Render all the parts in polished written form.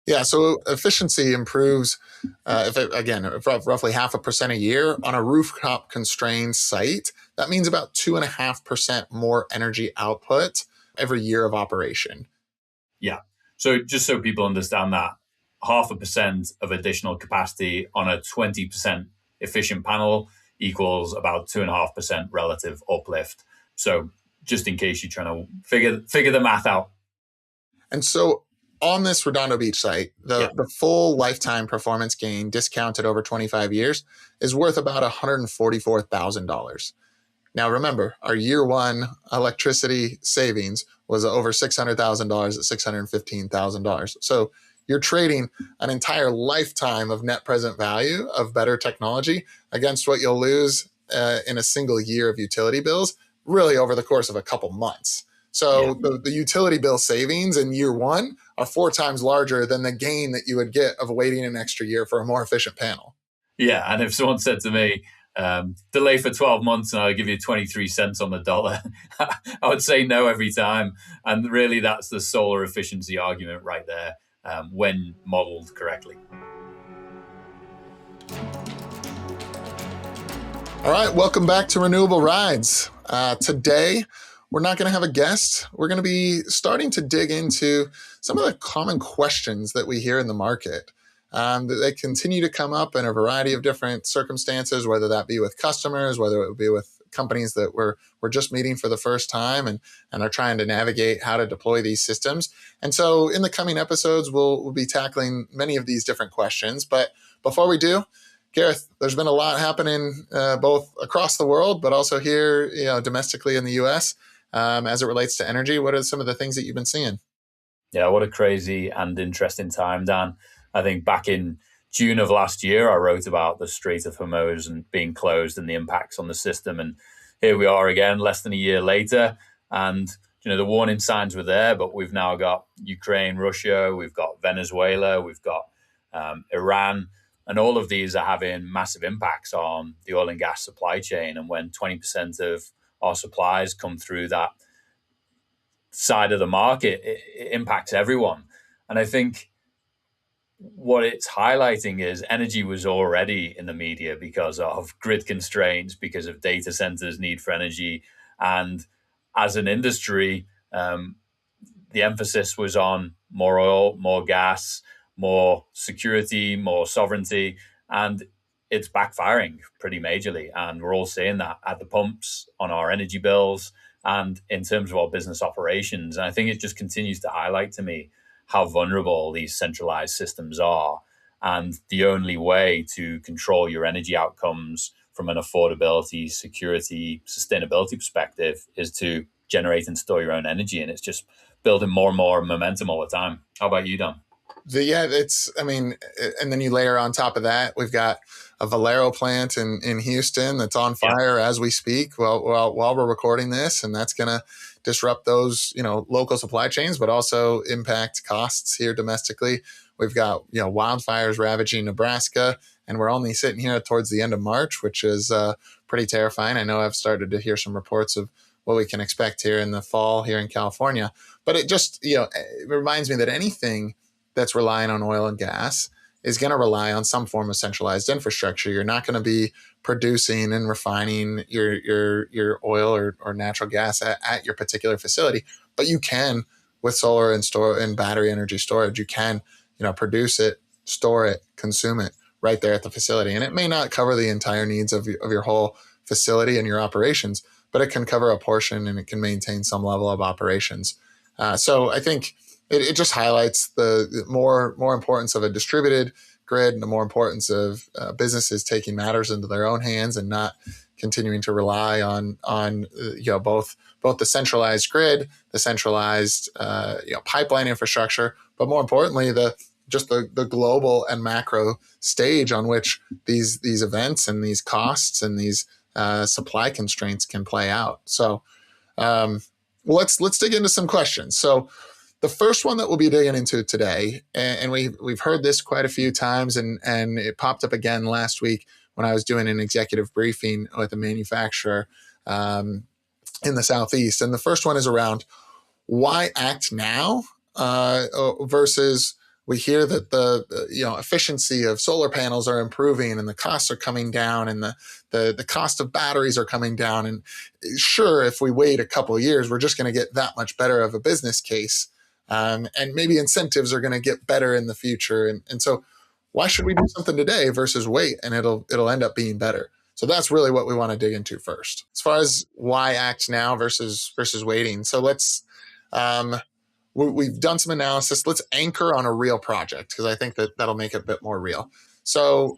Yeah, so efficiency improves, roughly 0.5% a year on a rooftop constrained site. That means about 2.5% more energy output every year of operation. Yeah. So just so people understand that, 0.5% of additional capacity on a 20% efficient panel equals about 2.5% relative uplift. So just in case you're trying to figure the math out. And so on this Redondo Beach site, the full lifetime performance gain discounted over 25 years is worth about $144,000. Now, remember, our year one electricity savings was over $600,000 at $615,000. So you're trading an entire lifetime of net present value of better technology against what you'll lose in a single year of utility bills, really over the course of a couple months. So the utility bill savings in year one are 4 times larger than the gain that you would get of waiting an extra year for a more efficient panel. Yeah, and if someone said to me, delay for 12 months and I'll give you 23 cents on the dollar, I would say no every time. And really, that's the solar efficiency argument right there, when modeled correctly. All right, welcome back to Renewable Rides. Today, we're not going to have a guest. We're going to be starting to dig into some of the common questions that we hear in the market. They continue to come up in a variety of different circumstances, whether that be with customers, whether it be with companies that we're just meeting for the first time and are trying to navigate how to deploy these systems. And so in the coming episodes, we'll be tackling many of these different questions. But before we do, Gareth, there's been a lot happening both across the world, but also here, domestically in the U.S. As it relates to energy. What are some of the things that you've been seeing? Yeah, what a crazy and interesting time, Dan. I think back in June of last year, I wrote about the Strait of Hormuz and being closed and the impacts on the system. And here we are again, less than a year later. And, the warning signs were there, but we've now got Ukraine, Russia, we've got Venezuela, we've got Iran. And all of these are having massive impacts on the oil and gas supply chain. And when 20% of our supplies come through that side of the market, it impacts everyone. And I think what it's highlighting is energy was already in the media because of grid constraints, because of data centers' need for energy. And as an industry, the emphasis was on more oil, more gas, more security, more sovereignty, and it's backfiring pretty majorly. And we're all seeing that at the pumps, on our energy bills, and in terms of our business operations. And I think it just continues to highlight to me how vulnerable these centralized systems are. And the only way to control your energy outcomes from an affordability, security, sustainability perspective is to generate and store your own energy. And it's just building more and more momentum all the time. How about you, Don? And then you layer on top of that, we've got a Valero plant in Houston that's on fire as we speak while we're recording this. And that's going to disrupt those, local supply chains, but also impact costs here domestically. We've got, wildfires ravaging Nebraska, and we're only sitting here towards the end of March, which is pretty terrifying. I know I've started to hear some reports of what we can expect here in the fall here in California. But it just, it reminds me that anything that's relying on oil and gas is going to rely on some form of centralized infrastructure. You're not going to be producing and refining your oil or natural gas at your particular facility, but you can with solar and battery energy storage. You can, produce it, store it, consume it right there at the facility. And it may not cover the entire needs of your whole facility and your operations, but it can cover a portion and it can maintain some level of operations. So I think it just highlights the more importance of a distributed grid and the more importance of businesses taking matters into their own hands and not continuing to rely on both the centralized grid, the centralized pipeline infrastructure, but more importantly the global and macro stage on which these events and these costs and these supply constraints can play out. So let's dig into some questions. So the first one that we'll be digging into today, and we've heard this quite a few times, and it popped up again last week when I was doing an executive briefing with a manufacturer in the Southeast. And the first one is around why act now versus we hear that the efficiency of solar panels are improving and the costs are coming down and the cost of batteries are coming down. And sure, if we wait a couple of years, we're just going to get that much better of a business case. And maybe incentives are going to get better in the future. And so why should we do something today versus wait and it'll end up being better? So that's really what we want to dig into first. As far as why act now versus waiting. So we've done some analysis. Let's anchor on a real project because I think that'll make it a bit more real. So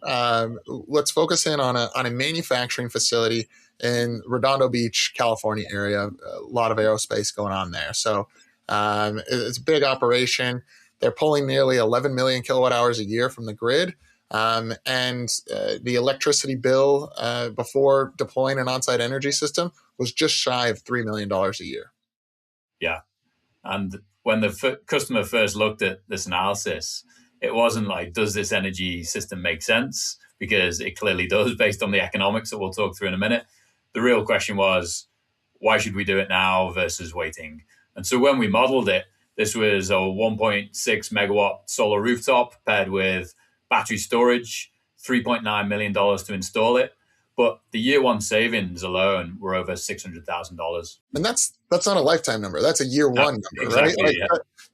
let's focus in on a manufacturing facility in Redondo Beach, California area. A lot of aerospace going on there. So it's a big operation. They're pulling nearly 11 million kilowatt hours a year from the grid. And the electricity bill before deploying an on-site energy system was just shy of $3 million a year. Yeah. And when the customer first looked at this analysis, it wasn't like, does this energy system make sense? Because it clearly does based on the economics that we'll talk through in a minute. The real question was, why should we do it now versus waiting? And so when we modeled it, this was a 1.6 megawatt solar rooftop paired with battery storage, $3.9 million to install it. But the year one savings alone were over $600,000. And that's not a lifetime number. That's a year one number, exactly, right? Yeah.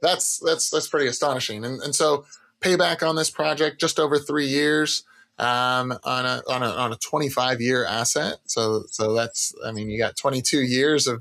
That's pretty astonishing. And so payback on this project, just over 3 years on a 25-year asset. So that's, I mean, you got 22 years of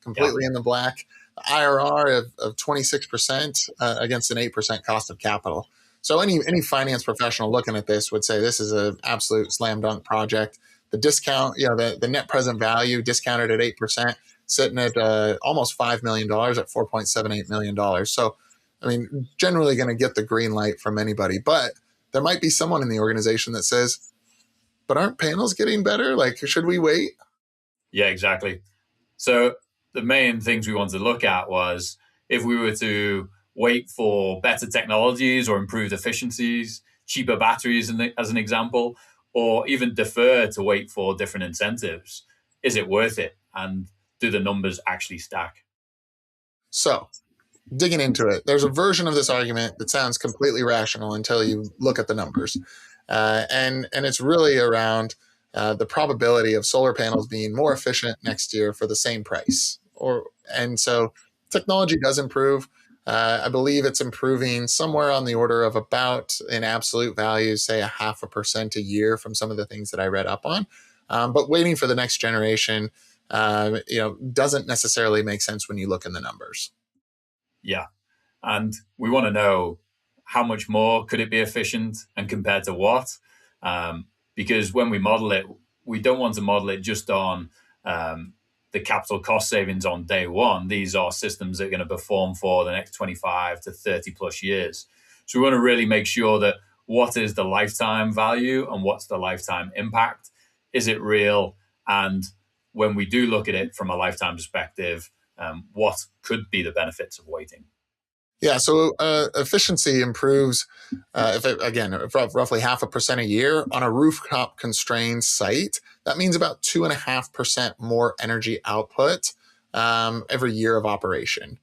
completely in the black. IRR of 26% against an 8% cost of capital. So any finance professional looking at this would say this is an absolute slam dunk project. The discount, the net present value discounted at 8%, sitting at almost $5 million at $4.78 million. So, I mean, generally going to get the green light from anybody. But there might be someone in the organization that says, but aren't panels getting better? Like, should we wait? Yeah, exactly. So the main things we wanted to look at was if we were to wait for better technologies or improved efficiencies, cheaper batteries as an example, or even defer to wait for different incentives, is it worth it? And do the numbers actually stack? So digging into it, there's a version of this argument that sounds completely rational until you look at the numbers. And it's really around the probability of solar panels being more efficient next year for the same price. And so technology does improve. I believe it's improving somewhere on the order of about, in absolute values, say 0.5% a year from some of the things that I read up on. But waiting for the next generation, doesn't necessarily make sense when you look in the numbers. Yeah. And we want to know how much more could it be efficient and compared to what? Because when we model it, we don't want to model it just on the capital cost savings on day one. These are systems that are going to perform for the next 25 to 30 plus years. So we want to really make sure that what is the lifetime value and what's the lifetime impact? Is it real? And when we do look at it from a lifetime perspective, what could be the benefits of waiting? Yeah, so efficiency improves, roughly 0.5% a year on a rooftop constrained site. That means about 2.5% more energy output every year of operation.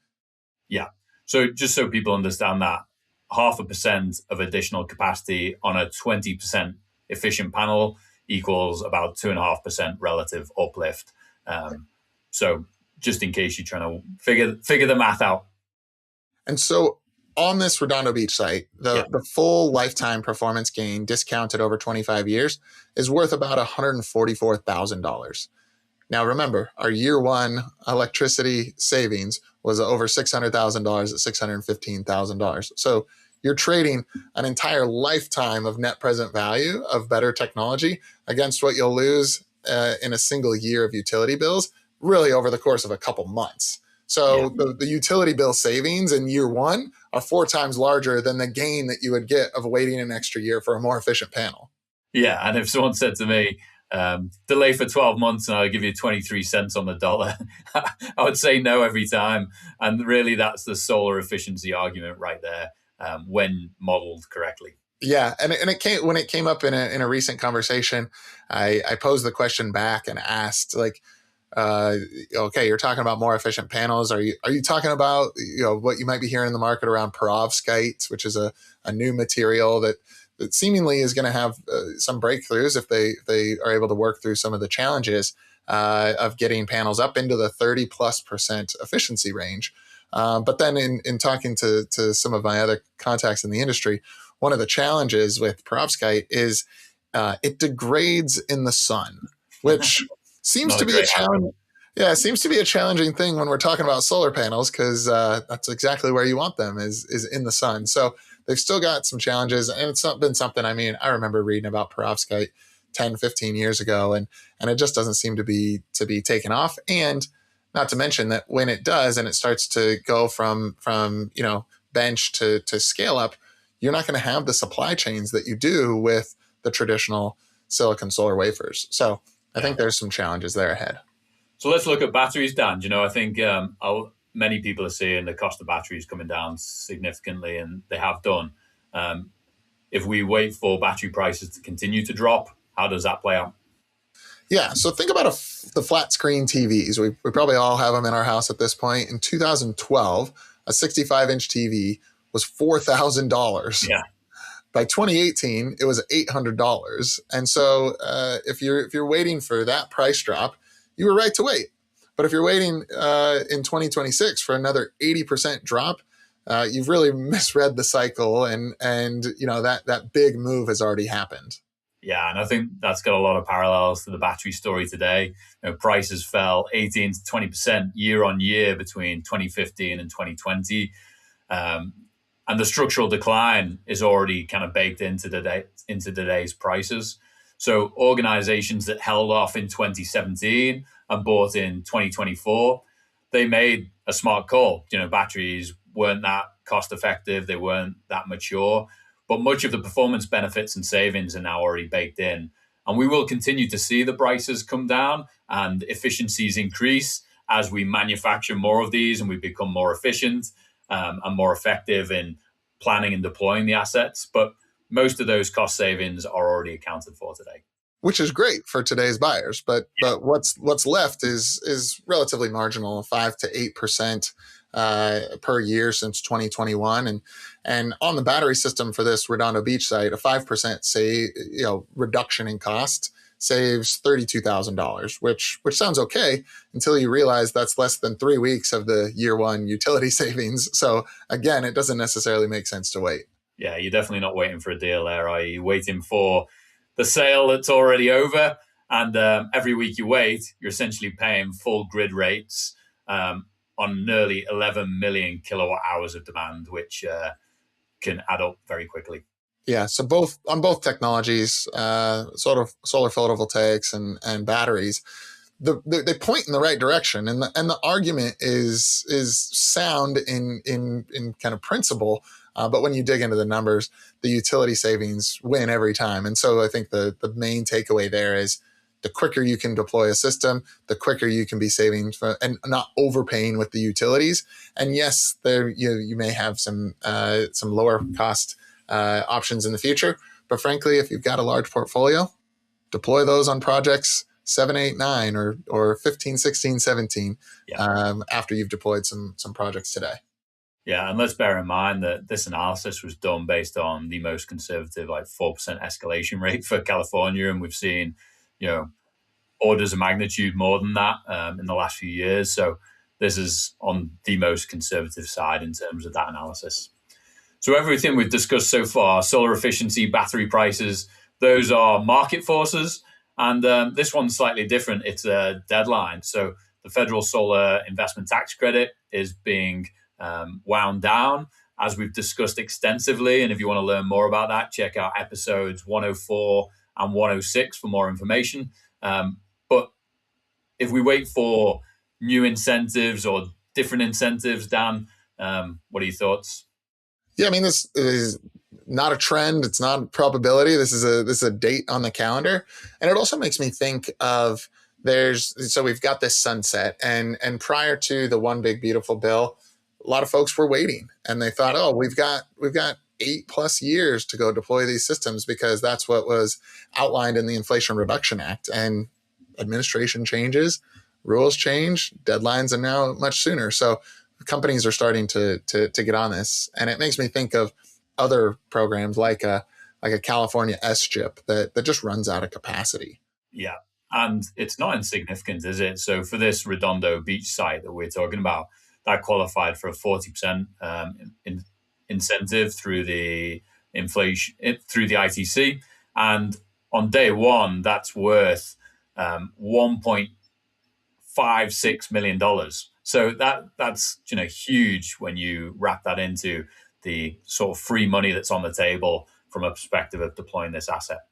Yeah. So just so people understand that, 0.5% of additional capacity on a 20% efficient panel equals about 2.5% relative uplift. So just in case you're trying to figure the math out. And so on this Redondo Beach site, the full lifetime performance gain discounted over 25 years is worth about $144,000. Now, remember, our year one electricity savings was over $600,000 at $615,000. So you're trading an entire lifetime of net present value of better technology against what you'll lose in a single year of utility bills, really over the course of a couple months. So the utility bill savings in year one are 4 times larger than the gain that you would get of waiting an extra year for a more efficient panel. Yeah, and if someone said to me, delay for 12 months and I'll give you 23 cents on the dollar, I would say no every time. And really, that's the solar efficiency argument right there when modeled correctly. Yeah, and when it came up in a recent conversation, I posed the question back and asked, like, uh, okay, you're talking about more efficient panels. Are you talking about what you might be hearing in the market around perovskite, which is a new material that seemingly is going to have some breakthroughs if they are able to work through some of the challenges of getting panels up into the 30+% efficiency range. But then in talking to some of my other contacts in the industry, one of the challenges with perovskite is it degrades in the sun, which seems Not to a be a great habit. challenge. Yeah, it seems to be a challenging thing when we're talking about solar panels because that's exactly where you want them is in the sun. So they've still got some challenges, and it's not been something. I mean, I remember reading about perovskite 10, 15 years ago, and it just doesn't seem to be taken off. And not to mention that when it does, and it starts to go from bench to scale up, you're not going to have the supply chains that you do with the traditional silicon solar wafers. So I Yeah. think there's some challenges there ahead. So let's look at batteries, Dan. I think many people are seeing the cost of batteries coming down significantly, and they have done. If we wait for battery prices to continue to drop, how does that play out? Yeah, so think about the flat screen TVs. We probably all have them in our house at this point. In 2012, a 65-inch TV was $4,000. Yeah. By 2018, it was $800. And so if you're waiting for that price drop, you were right to wait. But if you're waiting in 2026 for another 80% drop, you've really misread the cycle, and that big move has already happened. Yeah, and I think that's got a lot of parallels to the battery story today. Prices fell 18 to 20% year on year between 2015 and 2020. And the structural decline is already kind of baked into today's prices. So organizations that held off in 2017 and bought in 2024, they made a smart call. Batteries weren't that cost effective, they weren't that mature, but much of the performance benefits and savings are now already baked in. And we will continue to see the prices come down and efficiencies increase as we manufacture more of these and we become more efficient and more effective in planning and deploying the assets. But most of those cost savings are already accounted for today, which is great for today's buyers. But what's left is relatively marginal, 5 to 8% per year since 2021, and on the battery system for this Redondo Beach site, a 5% reduction in cost saves $32,000, which sounds okay until you realize that's less than 3 weeks of the year one utility savings. So again, it doesn't necessarily make sense to wait. Yeah, you're definitely not waiting for a deal there, are you? You're waiting for the sale that's already over, and every week you wait, you're essentially paying full grid rates on nearly 11 million kilowatt hours of demand, which can add up very quickly. Yeah, so on both technologies, sort of solar photovoltaics and batteries, they point in the right direction, and the argument is sound in kind of principle, but when you dig into the numbers, the utility savings win every time. And so I think the main takeaway there is the quicker you can deploy a system, the quicker you can be saving and not overpaying with the utilities. And yes, there you may have some lower cost options in the future, but frankly, if you've got a large portfolio, deploy those on projects 7, 8, 9, or 15, 16, 17 after you've deployed some projects today. Yeah, and let's bear in mind that this analysis was done based on the most conservative, like 4% escalation rate for California, and we've seen, orders of magnitude more than that in the last few years. So this is on the most conservative side in terms of that analysis. So everything we've discussed so far, solar efficiency, battery prices, those are market forces. And this one's slightly different. It's a deadline. So the federal solar investment tax credit is being wound down, as we've discussed extensively. And if you want to learn more about that, check out episodes 104 and 106 for more information. But if we wait for new incentives or different incentives, Dan, what are your thoughts? Yeah, I mean, this is not a trend. It's not a probability. This is a date on the calendar. And it also makes me think of so we've got this sunset, and prior to the One Big Beautiful Bill, a lot of folks were waiting, and they thought, oh, we've got 8+ years to go deploy these systems because that's what was outlined in the Inflation Reduction Act. And administration changes, rules change, deadlines are now much sooner. So companies are starting to get on this, and it makes me think of other programs like a California SGIP that just runs out of capacity. Yeah. And it's not insignificant, is it? So for this Redondo Beach site that we're talking about, that qualified for a 40% incentive through the inflation through the ITC, and on day one, that's worth $1.56 million. So that's huge when you wrap that into the sort of free money that's on the table from a perspective of deploying this asset.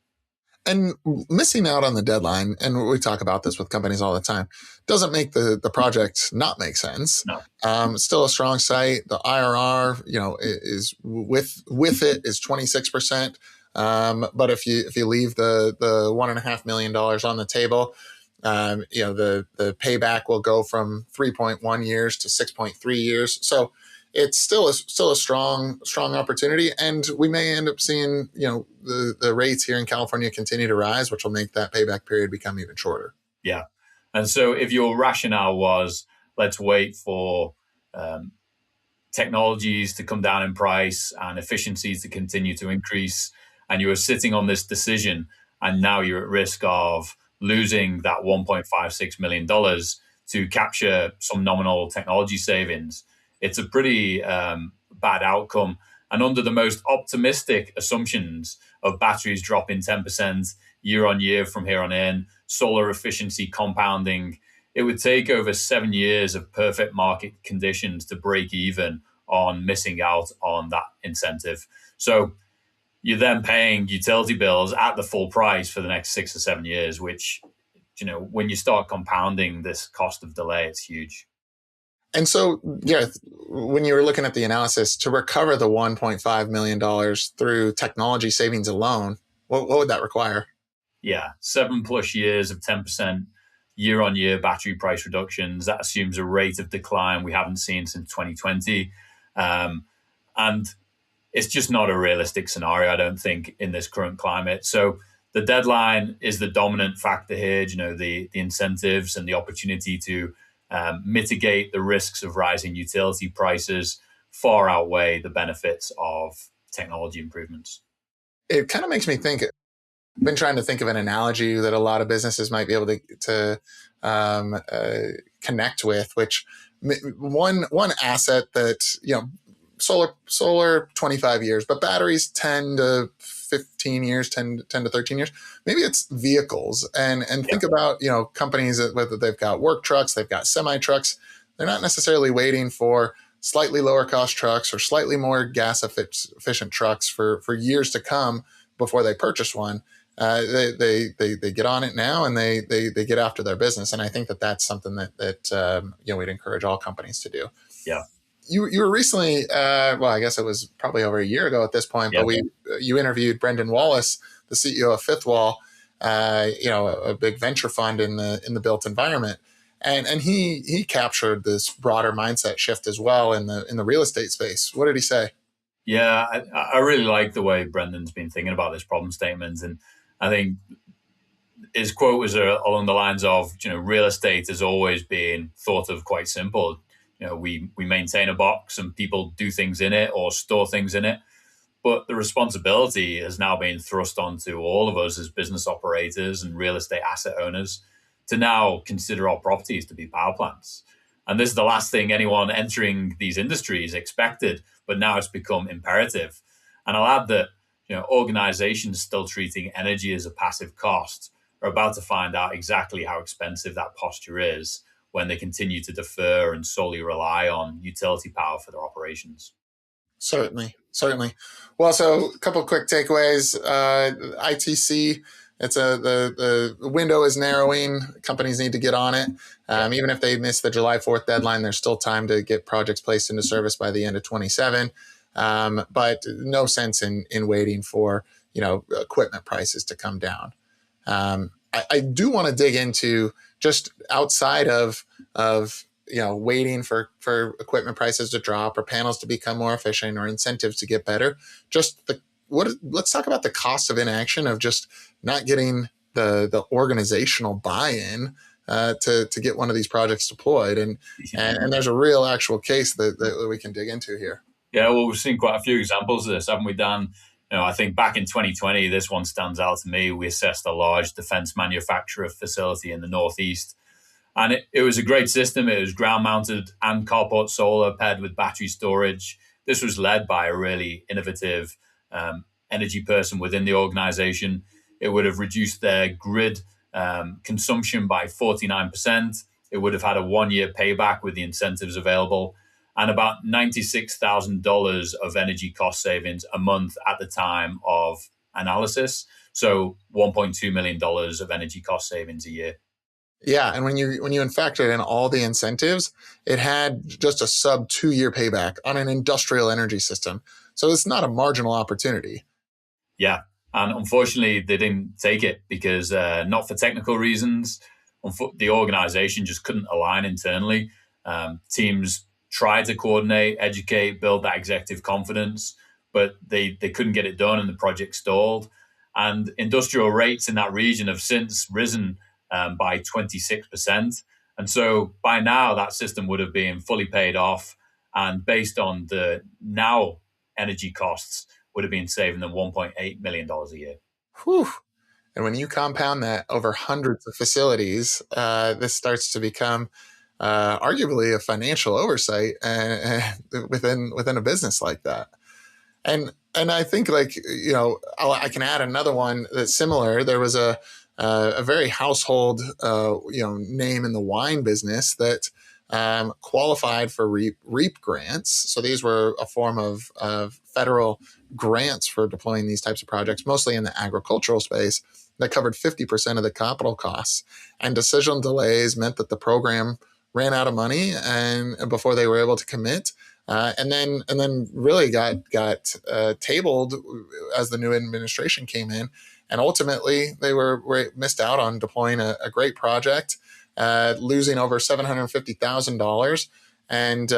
And missing out on the deadline, and we talk about this with companies all the time, doesn't make the project not make sense. No. It's still a strong site. The IRR, is with it is 26%. But if you leave the $1.5 million on the table, the payback will go from 3.1 years to 6.3 years. So it's still a strong opportunity, and we may end up seeing the rates here in California continue to rise, which will make that payback period become even shorter. Yeah, and so if your rationale was let's wait for technologies to come down in price and efficiencies to continue to increase, and you were sitting on this decision, and now you're at risk of losing that $1.56 million to capture some nominal technology savings, it's a pretty bad outcome. And under the most optimistic assumptions of batteries dropping 10% year on year from here on in, solar efficiency compounding, it would take over 7 years of perfect market conditions to break even on missing out on that incentive. So you're then paying utility bills at the full price for the next 6 or 7 years, which, when you start compounding this cost of delay, it's huge. And so, yeah, when you were looking at the analysis to recover the $1.5 million through technology savings alone, what would that require? Yeah, 7+ years of 10% year-on-year battery price reductions. That assumes a rate of decline we haven't seen since 2020. And it's just not a realistic scenario, I don't think, in this current climate. So the deadline is the dominant factor here. The incentives and the opportunity to mitigate the risks of rising utility prices far outweigh the benefits of technology improvements. It kind of makes me think. I've been trying to think of an analogy that a lot of businesses might be able to connect with. Which one asset that solar 25 years, but batteries 10 to 15 years, 10 to 13 years. Maybe it's vehicles, and think about companies that whether they've got work trucks, they've got semi trucks. They're not necessarily waiting for slightly lower cost trucks or slightly more gas efficient trucks for years to come before they purchase one. They get on it now, and they get after their business. And I think that's something that we'd encourage all companies to do. Yeah. You were recently, I guess it was probably over a year ago at this point, but you interviewed Brendan Wallace, the CEO of Fifth Wall, a big venture fund in the built environment, and he captured this broader mindset shift as well in the real estate space. What did he say? Yeah, I really like the way Brendan's been thinking about this problem statement, and I think his quote was along the lines of, real estate has always been thought of quite simple. We maintain a box and people do things in it or store things in it. But the responsibility has now been thrust onto all of us as business operators and real estate asset owners to now consider our properties to be power plants. And this is the last thing anyone entering these industries expected, but now it's become imperative. And I'll add that organizations still treating energy as a passive cost are about to find out exactly how expensive that posture is when they continue to defer and solely rely on utility power for their operations. Certainly. Well, so a couple of quick takeaways. ITC, the window is narrowing. Companies need to get on it. Even if they miss the July 4th deadline, there's still time to get projects placed into service by the end of 27. But no sense in waiting for equipment prices to come down. I do want to dig into just outside of waiting for equipment prices to drop or panels to become more efficient or incentives to get better. Let's talk about the cost of inaction of just not getting the organizational buy-in to get one of these projects deployed. And there's a real actual case that we can dig into here. Yeah, well, we've seen quite a few examples of this, haven't we, Dan? I think back in 2020, this one stands out to me. We assessed a large defense manufacturer facility in the Northeast. And it was a great system. It was ground mounted and carport solar paired with battery storage. This was led by a really innovative energy person within the organization. It would have reduced their grid consumption by 49%. It would have had a 1-year payback with the incentives available, and about $96,000 of energy cost savings a month at the time of analysis. So $1.2 million of energy cost savings a year. Yeah, and when you factor in all the incentives, it had just a sub 2-year payback on an industrial energy system. So it's not a marginal opportunity. Yeah, and unfortunately, they didn't take it because not for technical reasons. The organization just couldn't align internally. Teams tried to coordinate, educate, build that executive confidence, but they couldn't get it done, and the project stalled. And industrial rates in that region have since risen by 26%. And so by now, that system would have been fully paid off. And based on the now energy costs, would have been saving them $1.8 million a year. Whew. And when you compound that over hundreds of facilities, this starts to become arguably a financial oversight within a business like that. And I think, like, I can add another one that's similar. There was a very household name in the wine business that qualified for REAP grants. So these were a form of federal grants for deploying these types of projects, mostly in the agricultural space, that covered 50% of the capital costs. And decision delays meant that the program ran out of money and before they were able to commit. And then really got tabled as the new administration came in, and ultimately they were missed out on deploying a great project, losing over $750,000, and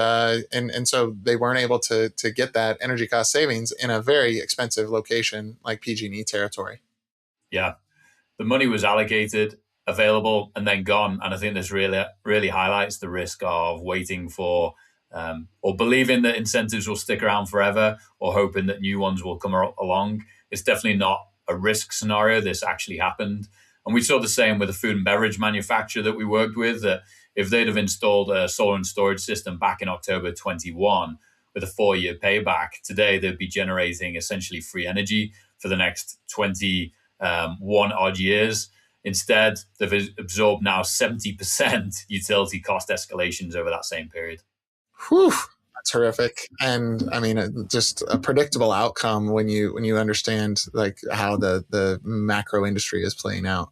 so they weren't able to get that energy cost savings in a very expensive location like PG&E territory. Yeah, the money was allocated, available, and then gone, and I think this really highlights the risk of waiting for. Or believing that incentives will stick around forever, or hoping that new ones will come along. It's definitely not a risk scenario. This actually happened. And we saw the same with a food and beverage manufacturer that we worked with, that if they'd have installed a solar and storage system back in October 21 with a 4-year payback, today they'd be generating essentially free energy for the next 21 odd years. Instead, they've absorbed now 70% utility cost escalations over that same period. Whew, that's horrific. And I mean, just a predictable outcome when you understand like how the macro industry is playing out.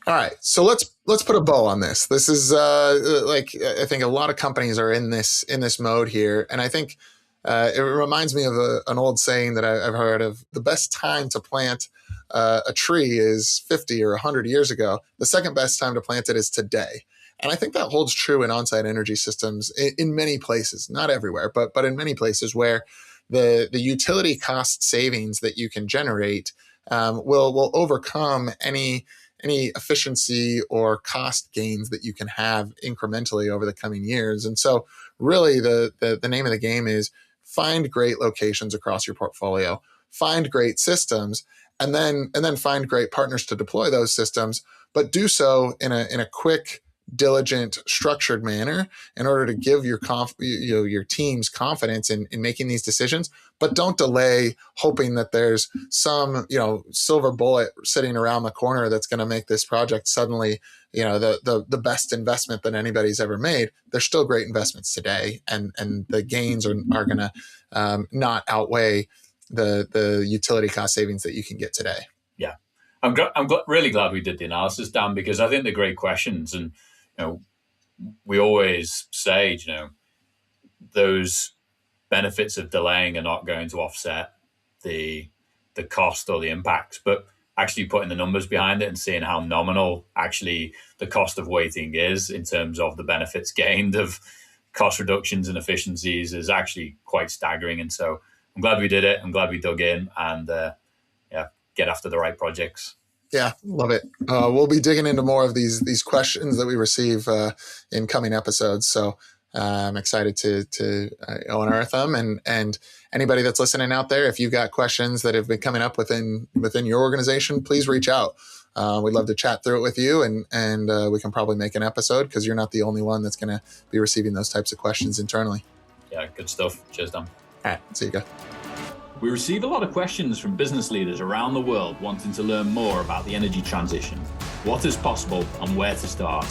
All right, so let's put a bow on this. This is I think a lot of companies are in this mode here, and I think it reminds me of an old saying that I've heard of: the best time to plant a tree is 50 or 100 years ago. The second best time to plant it is today. And I think that holds true in on-site energy systems in many places, not everywhere, but in many places where the utility cost savings that you can generate will overcome any efficiency or cost gains that you can have incrementally over the coming years. And so really the name of the game is find great locations across your portfolio, find great systems, and then find great partners to deploy those systems, but do so in a quick, diligent, structured manner in order to give your teams confidence in making these decisions. But don't delay hoping that there's some silver bullet sitting around the corner that's going to make this project suddenly the best investment that anybody's ever made. There's still great investments today, and the gains are going to not outweigh the utility cost savings that you can get today. Yeah, I'm really glad we did the analysis, Dan, because I think they're great questions. And we always say, those benefits of delaying are not going to offset the cost or the impacts, but actually putting the numbers behind it and seeing how nominal actually the cost of waiting is in terms of the benefits gained of cost reductions and efficiencies is actually quite staggering. And so I'm glad we did it. I'm glad we dug in and get after the right projects. Yeah, love it. We'll be digging into more of these questions that we receive in coming episodes. So I'm excited to unearth them. And anybody that's listening out there, if you've got questions that have been coming up within your organization, please reach out. We'd love to chat through it with you, and we can probably make an episode, because you're not the only one that's going to be receiving those types of questions internally. Yeah, good stuff. Cheers, Dan. All right, see you guys. We receive a lot of questions from business leaders around the world wanting to learn more about the energy transition, what is possible, and where to start.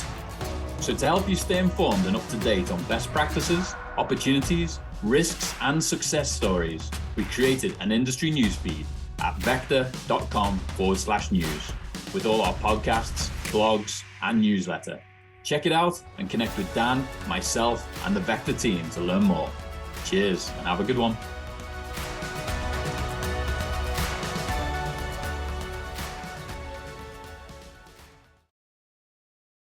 So to help you stay informed and up to date on best practices, opportunities, risks, and success stories, we created an industry newsfeed at VECKTA.com/news with all our podcasts, blogs, and newsletter. Check it out and connect with Dan, myself, and the VECKTA team to learn more. Cheers, and have a good one.